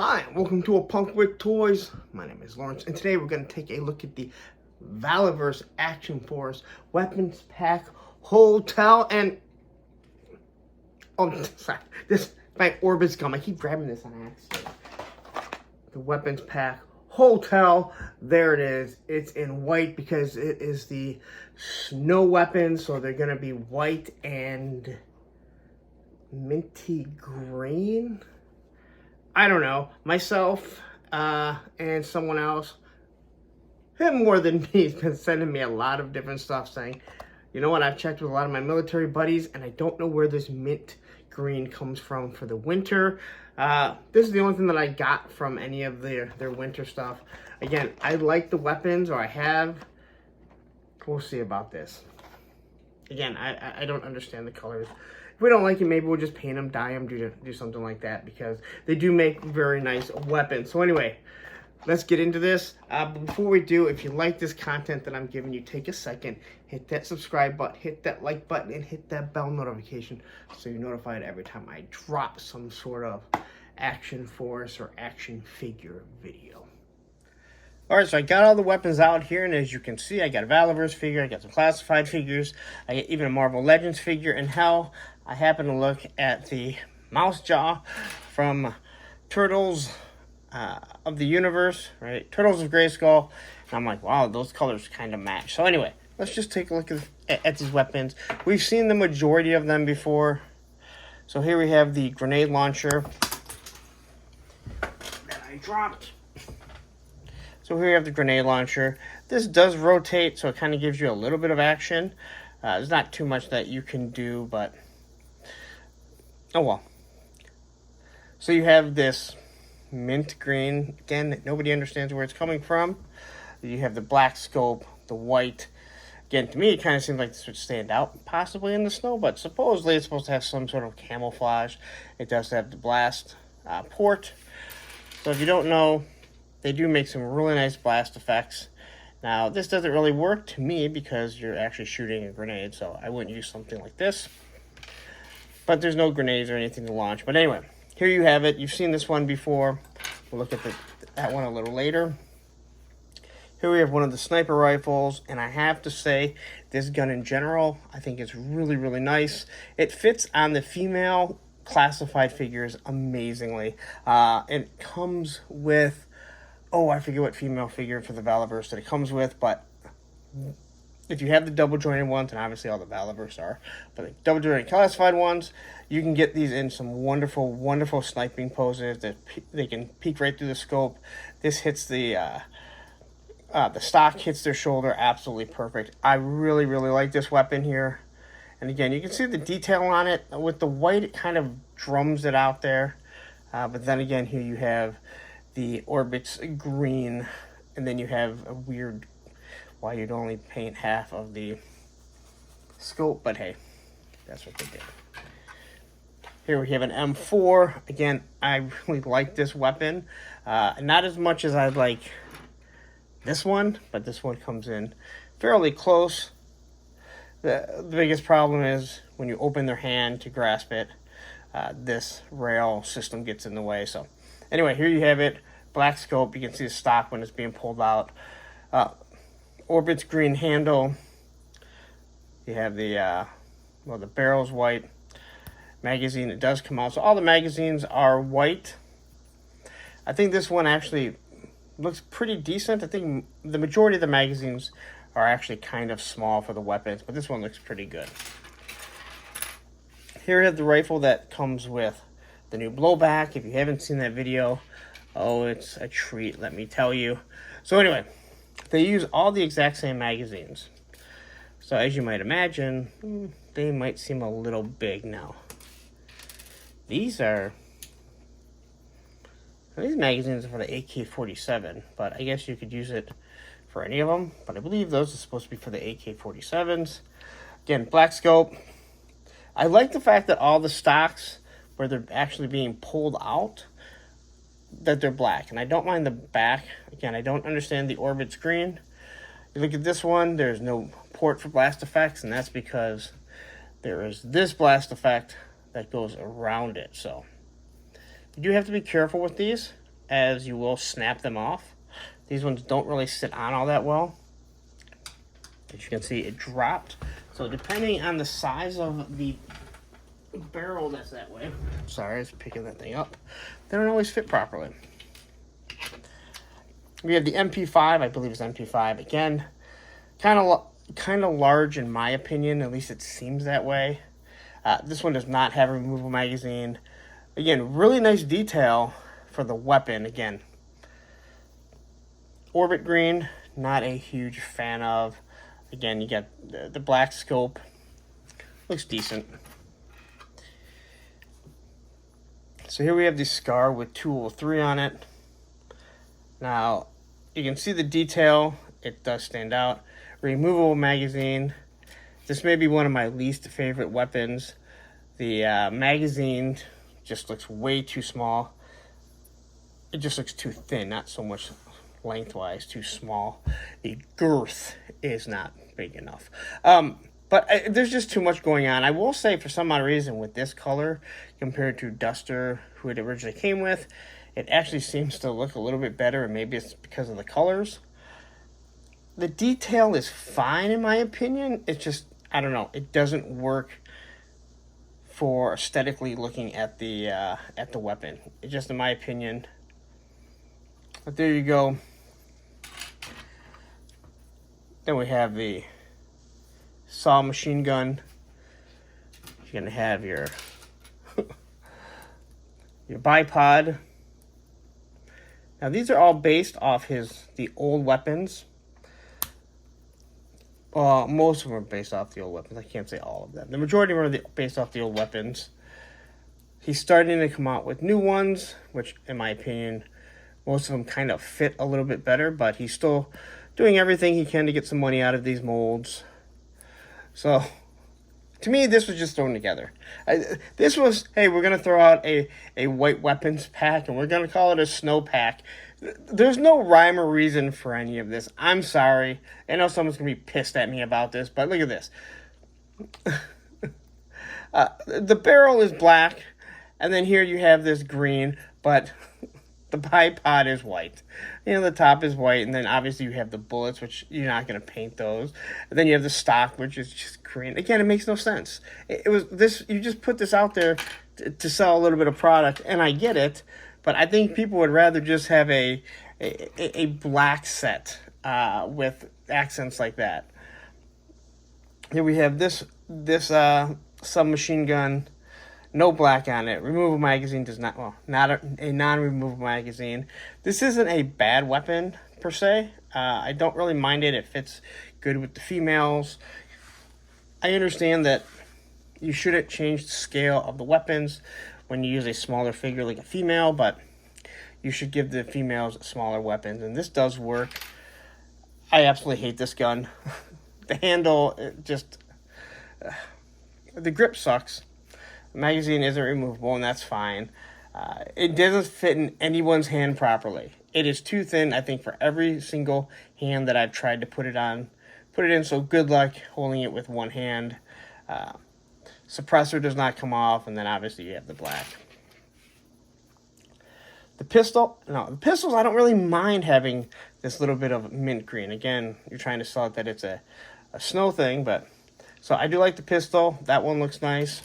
Hi, welcome to A Punk with Toys. My name is Lawrence, and today we're going to take a look at the Valaverse Action Force Weapons Pack Hotel. And oh, sorry, this my Orbit's gum. I keep grabbing this on accident. The Weapons Pack Hotel. There it is. It's in white because it is the snow weapons, so they're going to be white and minty green. I don't know. Myself and someone else, him more than me, has been sending me a lot of different stuff saying, you know what, I've checked with a lot of my military buddies and I don't know where this mint green comes from for the winter. This is the only thing that I got from any of their winter stuff. Again, I like the weapons, or I have. We'll see about this. Again, I don't understand the colors. If we don't like it, maybe we'll just paint them, dye them, do something like that, because they do make very nice weapons. So anyway, let's get into this. But before we do, if you like this content that I'm giving you, take a second, hit that subscribe button, hit that like button, and hit that bell notification so you're notified every time I drop some sort of action force or action figure video. Alright, so I got all the weapons out here, and as you can see, I got a Valaverse figure, I got some classified figures, I got even a Marvel Legends figure, and hell, I happen to look at the mouse jaw from Turtles of the Universe, right? Turtles of Grayskull, and I'm like, wow, those colors kind of match. So anyway, let's just take a look at these weapons. We've seen the majority of them before. So here we have the grenade launcher that I dropped. So here you have the grenade launcher. This does rotate, so it kind of gives you a little bit of action. There's not too much that you can do, but oh well. So you have this mint green, again, that nobody understands where it's coming from. You have the black scope, the white. Again, to me, it kind of seems like this would stand out possibly in the snow, but supposedly it's supposed to have some sort of camouflage. It does have the blast port. So if you don't know, they do make some really nice blast effects. Now, this doesn't really work to me because you're actually shooting a grenade, so I wouldn't use something like this. But there's no grenades or anything to launch. But anyway, here you have it. You've seen this one before. We'll look at that one a little later. Here we have one of the sniper rifles, and I have to say, this gun in general, I think it's really, really nice. It fits on the female classified figures amazingly. It comes with, oh, I forget what female figure for the Valaverse that it comes with, but if you have the double jointed ones, and obviously all the Valaverse are, but the double jointed classified ones, you can get these in some wonderful, wonderful sniping poses that they can peek right through the scope. This hits the stock hits their shoulder absolutely perfect. I really, really like this weapon here. And again, you can see the detail on it. With the white, it kind of drums it out there. But then again, here you have the orbits green, and then you have a weird, why you'd only paint half of the scope, but hey, that's what they did. Here we have an M4. Again, I really like this weapon. Not as much as I'd like this one, but this one comes in fairly close. The biggest problem is when you open their hand to grasp it, this rail system gets in the way. So anyway, here you have it. Black scope. You can see the stock when it's being pulled out. Orbit's green handle. You have the the barrel's white. Magazine, it does come out. So all the magazines are white. I think this one actually looks pretty decent. I think the majority of the magazines are actually kind of small for the weapons, but this one looks pretty good. Here we have the rifle that comes with the new blowback. If you haven't seen that video, oh, it's a treat, let me tell you. So anyway, they use all the exact same magazines. So as you might imagine, they might seem a little big now. These magazines are for the AK-47, but I guess you could use it for any of them. But I believe those are supposed to be for the AK-47s. Again, black scope. I like the fact that all the stocks, where they're actually being pulled out, that they're black. And I don't mind the back. Again, I don't understand the orbits green. You look at this one, there's no port for blast effects, and that's because there is this blast effect that goes around it. So you do have to be careful with these. as you will snap them off. These ones don't really sit on all that well. As you can see, it dropped. So depending on the size of the barrel that's that way, sorry, I was picking that thing up, they don't always fit properly. We have the MP5, I believe it's MP5. Again, kind of large in my opinion, at least it seems that way. This one does not have a removable magazine. Again, really nice detail for the weapon. Again, orbit green, not a huge fan of. Again, you got the black scope. Looks decent. So here we have the SCAR with 203 on it. Now, you can see the detail. It does stand out. Removable magazine. This may be one of my least favorite weapons. The magazine just looks way too small. It just looks too thin, not so much lengthwise, too small. The girth is not big enough. But there's just too much going on. I will say, for some odd reason, with this color compared to Duster, who it originally came with, it actually seems to look a little bit better, and maybe it's because of the colors. The detail is fine, in my opinion. It's just, I don't know, it doesn't work for aesthetically looking at the weapon. It's just, in my opinion. But there you go. Then we have the saw machine gun. You're gonna have your your bipod. Now these are all based off the old weapons. Most of them are based off the old weapons. I can't say all of them. The majority of them are based off the old weapons. He's starting to come out with new ones, which, in my opinion, most of them kind of fit a little bit better, but he's still doing everything he can to get some money out of these molds. So, to me, this was just thrown together. This was, hey, we're going to throw out a white weapons pack, and we're going to call it a snow pack. There's no rhyme or reason for any of this. I'm sorry. I know someone's going to be pissed at me about this, but look at this. The barrel is black, and then here you have this green, but the bipod is white. You know, the top is white, and then obviously you have the bullets, which you're not going to paint those. And then you have the stock, which is just green. Again, it makes no sense. It was this. You just put this out there to sell a little bit of product, and I get it, but I think people would rather just have a black set with accents like that. Here we have this submachine gun. No black on it. Removable magazine does not, well, not a non-removable magazine. This isn't a bad weapon, per se. I don't really mind it. It fits good with the females. I understand that you shouldn't change the scale of the weapons when you use a smaller figure like a female, but you should give the females smaller weapons, and this does work. I absolutely hate this gun. The handle, the grip sucks. The magazine isn't removable, and that's fine. It doesn't fit in anyone's hand properly. It is too thin, I think, for every single hand that I've tried to put it in, so good luck holding it with one hand. Suppressor does not come off, and then obviously you have the black. The pistols, I don't really mind having this little bit of mint green. Again, you're trying to sell it that it's a snow thing, but so I do like the pistol. That one looks nice.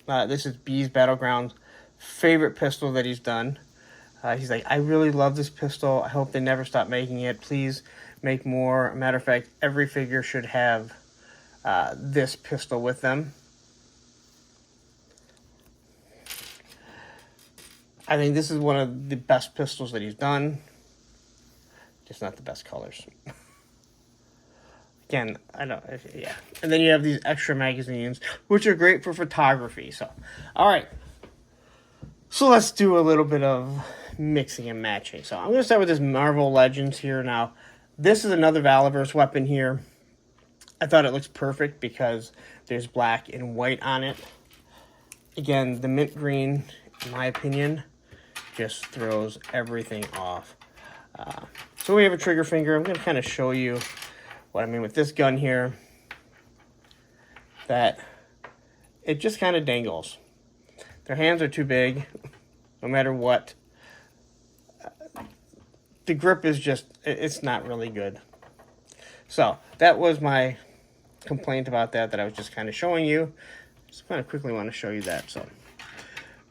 This is B's Battleground's favorite pistol that he's done. He's like, I really love this pistol. I hope they never stop making it. Please make more. Matter of fact, every figure should have this pistol with them. I think this is one of the best pistols that he's done. Just not the best colors. Again, I don't, yeah. And then you have these extra magazines, which are great for photography. So, all right. So let's do a little bit of mixing and matching. So I'm going to start with this Marvel Legends here. Now, this is another Valaverse weapon here. I thought it looks perfect because there's black and white on it. Again, the mint green, in my opinion, just throws everything off. So we have a trigger finger. I'm going to kind of show you what I mean with this gun here, that it just kind of dangles. Their hands are too big. no matter what. The grip is just, it's not really good. So that was my complaint about that I was just kind of showing you. Just kind of quickly want to show you that. So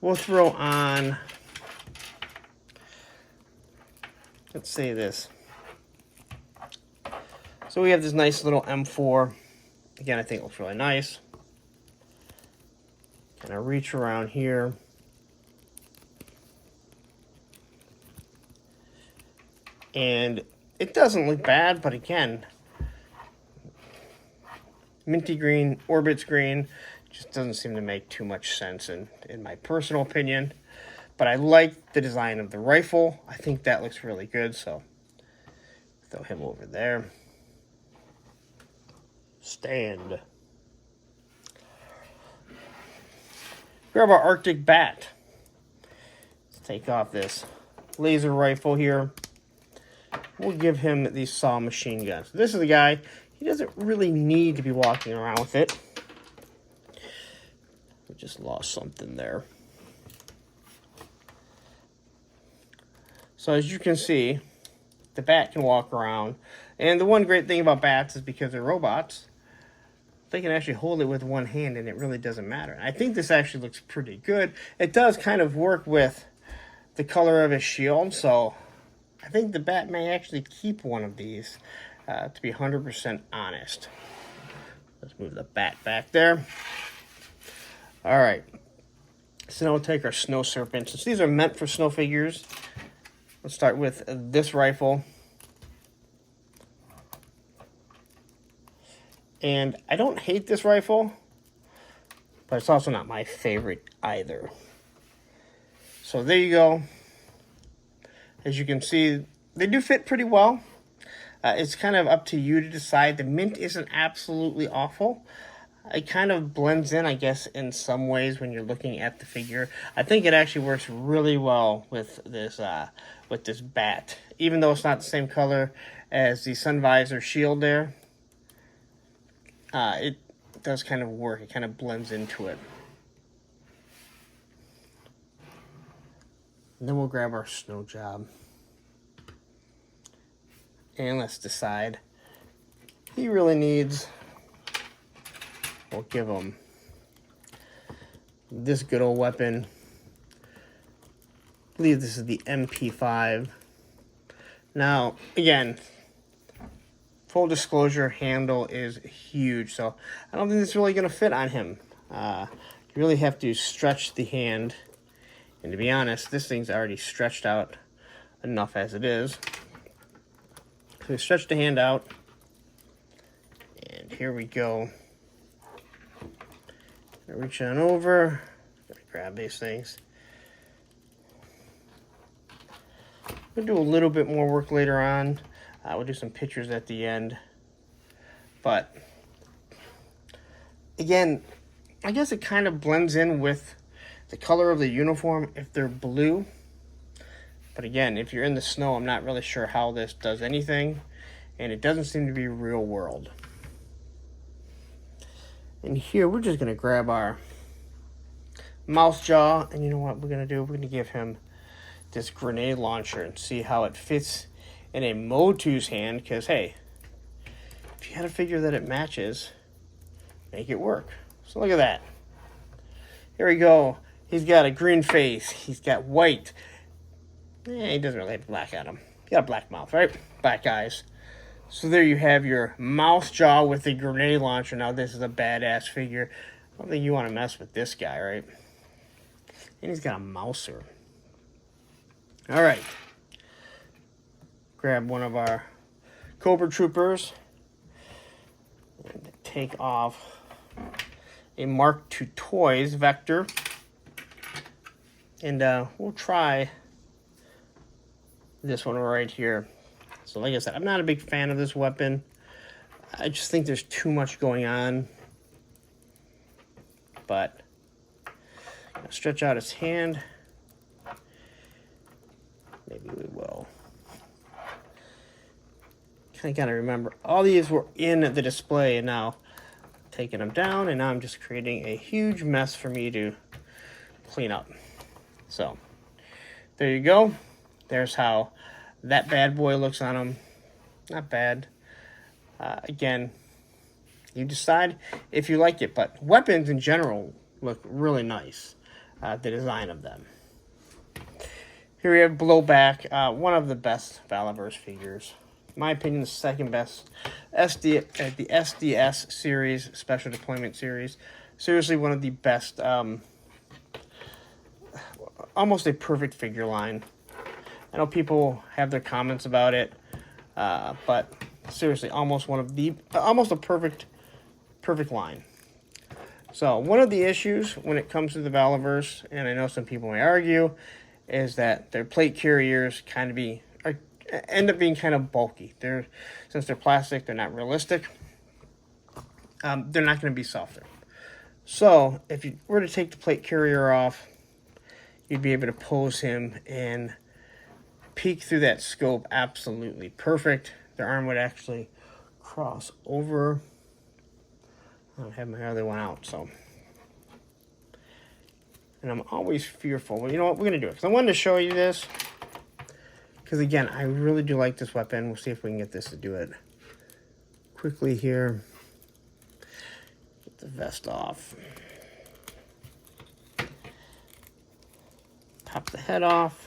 we'll throw on, let's say this. So we have this nice little M4. Again, I think it looks really nice. Kind of reach around here. And it doesn't look bad, but again, minty green, Orbit's green, just doesn't seem to make too much sense in my personal opinion. But I like the design of the rifle. I think that looks really good, so throw him over there. Stand. Grab our Arctic Bat. Let's take off this laser rifle here. We'll give him the saw machine gun. So this is the guy, he doesn't really need to be walking around with it. We just lost something there. So as you can see, the bat can walk around. And the one great thing about bats is because they're robots, they can actually hold it with one hand and it really doesn't matter. I think this actually looks pretty good. It does kind of work with the color of his shield, so I think the bat may actually keep one of these, to be 100% honest. Let's move the bat back there. All right. So now we'll take our Snow Serpent. Since these are meant for snow figures, let's start with this rifle. And I don't hate this rifle, but it's also not my favorite either. So there you go. As you can see, they do fit pretty well. It's kind of up to you to decide. The mint isn't absolutely awful. It kind of blends in, I guess, in some ways when you're looking at the figure. I think it actually works really well with this bat. Even though it's not the same color as the sun visor shield there, it does kind of work. It kind of blends into it. And then we'll grab our snow job. And let's decide. He really needs, we'll give him this good old weapon. I believe this is the MP5. Now, again, full disclosure, handle is huge, so I don't think it's really going to fit on him. You really have to stretch the hand. And to be honest, this thing's already stretched out enough as it is. So we stretch the hand out. And here we go. Reach on over. Grab these things. We'll do a little bit more work later on. We'll do some pictures at the end. But, again, I guess it kind of blends in with the color of the uniform if they're blue. But again, if you're in the snow, I'm not really sure how this does anything. And it doesn't seem to be real world. And here, we're just going to grab our mouse jaw. And you know what we're going to do? We're going to give him this grenade launcher and see how it fits in a Motu's hand. Because, hey, if you had a figure that it matches, make it work. So look at that. Here we go. He's got a green face. He's got white. He doesn't really have black on him. He got a black mouth, right? Black eyes. So there you have your mouse jaw with the grenade launcher. Now this is a badass figure. I don't think you want to mess with this guy, right? And he's got a mouser. All right. Grab one of our Cobra Troopers. And take off a Mark II Toys Vector. And we'll try this one right here. So like I said, I'm not a big fan of this weapon. I just think there's too much going on. But stretch out his hand. Maybe we will. I gotta remember, all these were in the display, and now taking them down, and now I'm just creating a huge mess for me to clean up. So there you go. There's how that bad boy looks on him. Not bad. Again, you decide if you like it, but weapons in general look really nice. The design of them. Here we have Blowback, one of the best Valaverse figures. In my opinion, the second best the SDS series, Special Deployment series. Seriously, one of the best, almost a perfect figure line. I know people have their comments about it, but seriously, almost a perfect line. So one of the issues when it comes to the Valaverse, and I know some people may argue, is that their plate carriers end up being kind of bulky. Since they're plastic, they're not realistic. They're not going to be softer. So if you were to take the plate carrier off, you'd be able to pose him and peek through that scope absolutely perfect. Their arm would actually cross over. I don't have my other one out, so. And I'm always fearful. Well, you know what? We're going to do it. Because I wanted to show you this. Because, again, I really do like this weapon. We'll see if we can get this to do it quickly here. Get the vest off. Pop the head off.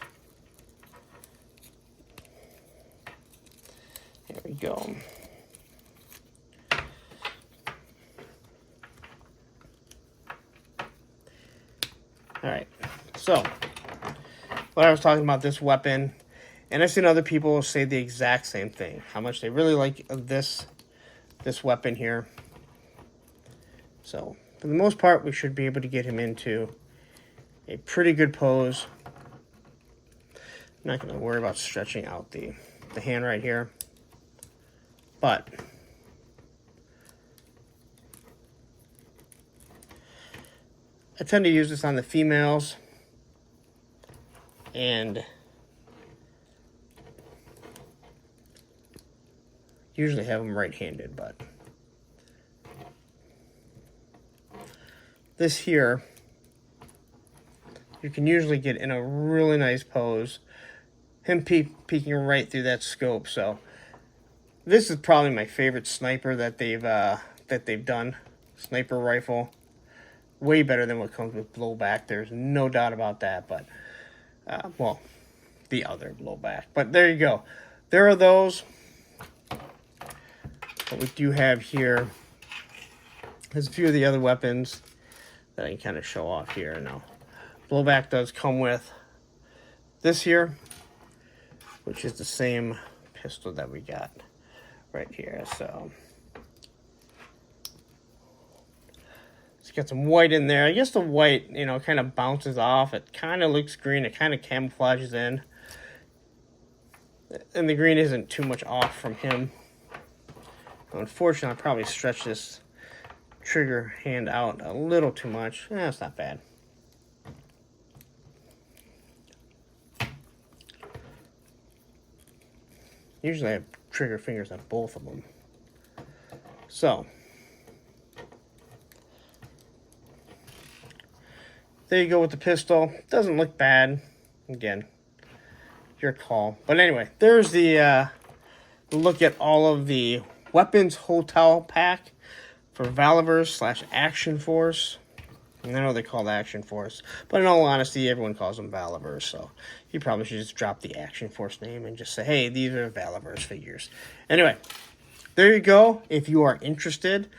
There we go. Alright, so what I was talking about this weapon, and I've seen other people say the exact same thing, how much they really like this weapon here. So, for the most part, we should be able to get him into a pretty good pose. I'm not going to worry about stretching out the hand right here. But I tend to use this on the females, and usually have them right-handed, but this here, you can usually get in a really nice pose, him peeking right through that scope. So this is probably my favorite sniper that they've done, sniper rifle. Way better than what comes with Blowback. There's no doubt about that. But, well, the other Blowback. But there you go. There are those. What we do have here, there's a few of the other weapons that I can kind of show off here. Now, Blowback does come with this here, which is the same pistol that we got right here. So it's got some white in there. I guess the white, kind of bounces off. It kind of looks green. It kind of camouflages in. And the green isn't too much off from him. Unfortunately, I probably stretched this trigger hand out a little too much. It's not bad. Usually I have trigger fingers on both of them. So there you go with the pistol. Doesn't look bad. Again, your call. But anyway, there's the look at all of the weapons hotel pack for Valaverse / Action Force. And I know they're called Action Force, but in all honesty, everyone calls them Valaverse. So you probably should just drop the Action Force name and just say, hey, these are Valaverse figures. Anyway, there you go. If you are interested,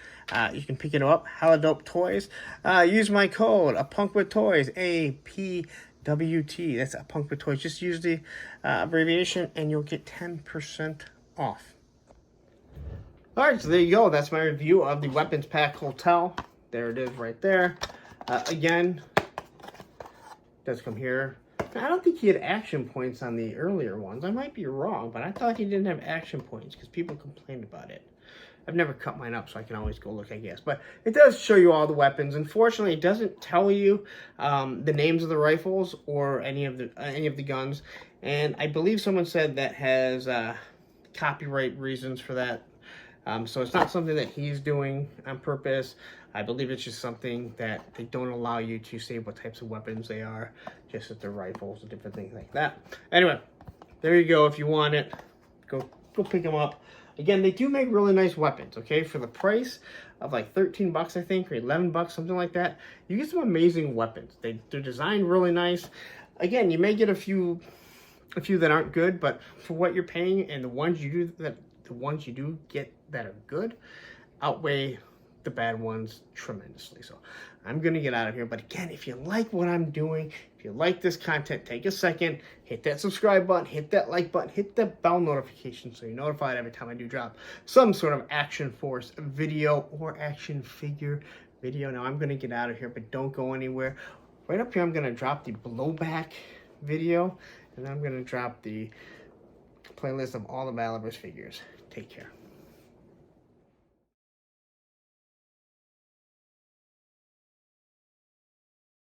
you can pick it up. APWT Toys. Use my code, APWT Toys, APWT. That's APWT Toys. Just use the abbreviation, and you'll get 10% off. All right, so there you go. That's my review of the Weapons Pack Hotel. There it is right there. Again, does come here. I don't think he had action points on the earlier ones. I might be wrong, but I thought he didn't have action points because people complained about it. I've never cut mine up, so I can always go look, I guess. But it does show you all the weapons. Unfortunately, it doesn't tell you the names of the rifles or any of the guns. And I believe someone said that has copyright reasons for that. So it's not something that he's doing on purpose. I believe it's just something that they don't allow you to say what types of weapons they are, just that they're rifles and different things like that. Anyway, there you go. If you want it, go pick them up. Again, they do make really nice weapons, okay? For the price of like 13 bucks, I think, or 11 bucks, something like that, you get some amazing weapons. They're designed really nice. Again, you may get a few that aren't good, but for what you're paying and the ones you do get that are good outweigh the bad ones tremendously. So I'm gonna get out of here. But again, if you like what I'm doing, if you like this content, take a second, hit that subscribe button, hit that like button, hit that bell notification so you're notified every time I do drop some sort of Action Force video or action figure video. Now I'm gonna get out of here, but don't go anywhere. Right up here, I'm gonna drop the blowback video, and then I'm gonna drop the playlist of all the Valaverse figures. Take care.